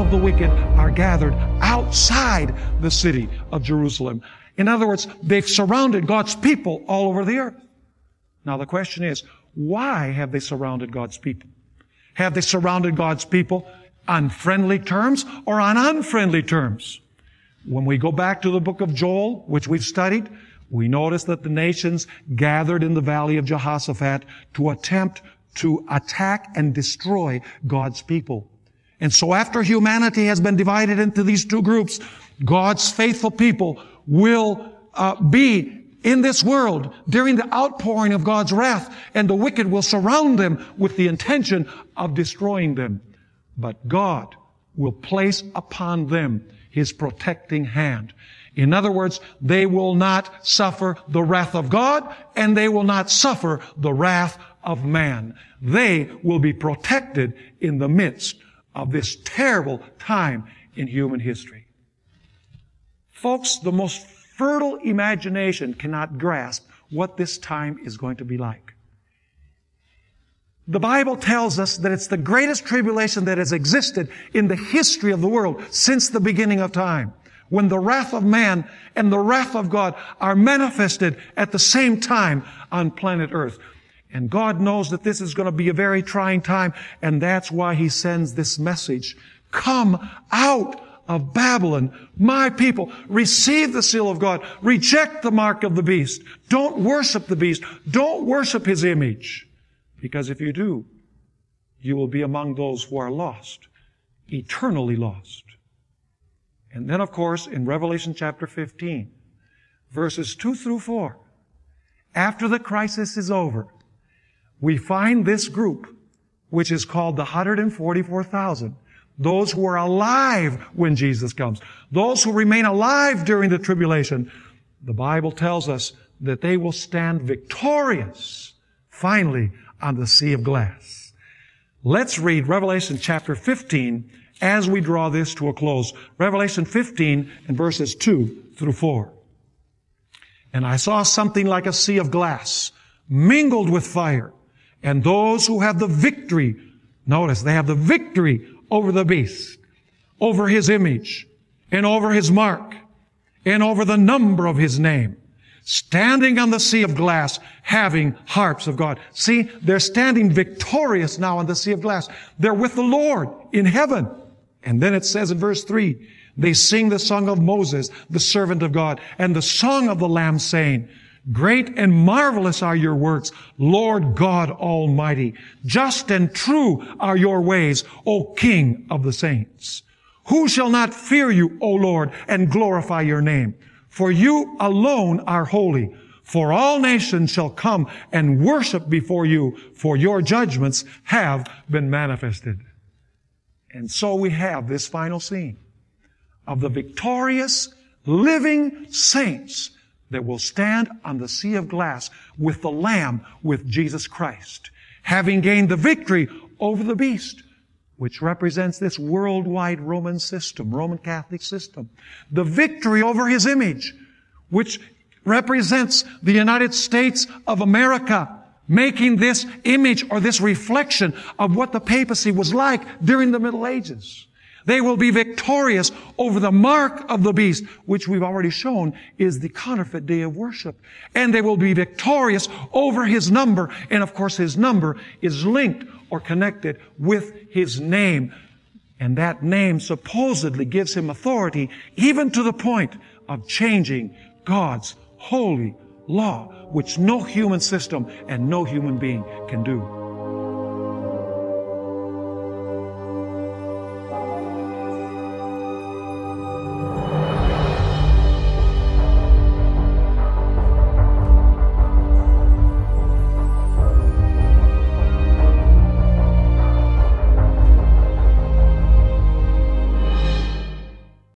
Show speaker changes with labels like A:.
A: of the wicked are gathered outside the city of Jerusalem. In other words, they've surrounded God's people all over the earth. Now the question is, why have they surrounded God's people? Have they surrounded God's people on friendly terms or on unfriendly terms? When we go back to the book of Joel, which we've studied, we notice that the nations gathered in the valley of Jehoshaphat to attempt to attack and destroy God's people. And so after humanity has been divided into these two groups, God's faithful people will be in this world during the outpouring of God's wrath, and the wicked will surround them with the intention of destroying them. But God will place upon them His protecting hand. In other words, they will not suffer the wrath of God, and they will not suffer the wrath of man. They will be protected in the midst of this terrible time in human history. Folks, the most fertile imagination cannot grasp what this time is going to be like. The Bible tells us that it's the greatest tribulation that has existed in the history of the world since the beginning of time, when the wrath of man and the wrath of God are manifested at the same time on planet Earth. And God knows that this is going to be a very trying time, and that's why He sends this message. Come out of Babylon, my people. Receive the seal of God. Reject the mark of the beast. Don't worship the beast. Don't worship his image. Because if you do, you will be among those who are lost, eternally lost. And then, of course, in Revelation chapter 15, verses 2 through 4, after the crisis is over, we find this group, which is called the 144,000, those who are alive when Jesus comes, those who remain alive during the tribulation. The Bible tells us that they will stand victorious, finally, on the sea of glass. Let's read Revelation chapter 15 as we draw this to a close. Revelation 15 and verses 2 through 4. And I saw something like a sea of glass, mingled with fire, and those who have the victory, notice, they have the victory over the beast, over his image, and over his mark, and over the number of his name, standing on the sea of glass, having harps of God. See, they're standing victorious now on the sea of glass. They're with the Lord in heaven. And then it says in verse 3, they sing the song of Moses, the servant of God, and the song of the Lamb, saying, Great and marvelous are your works, Lord God Almighty. Just and true are your ways, O King of the saints. Who shall not fear you, O Lord, and glorify your name? For you alone are holy. For all nations shall come and worship before you, for your judgments have been manifested. And so we have this final scene of the victorious, living saints that will stand on the sea of glass with the Lamb, with Jesus Christ, having gained the victory over the beast, which represents this worldwide Roman system, Roman Catholic system. The victory over his image, which represents the United States of America, making this image or this reflection of what the papacy was like during the Middle Ages. They will be victorious over the mark of the beast, which we've already shown is the counterfeit day of worship. And they will be victorious over his number. And of course, his number is linked or connected with his name. And that name supposedly gives him authority, even to the point of changing God's holy law, which no human system and no human being can do.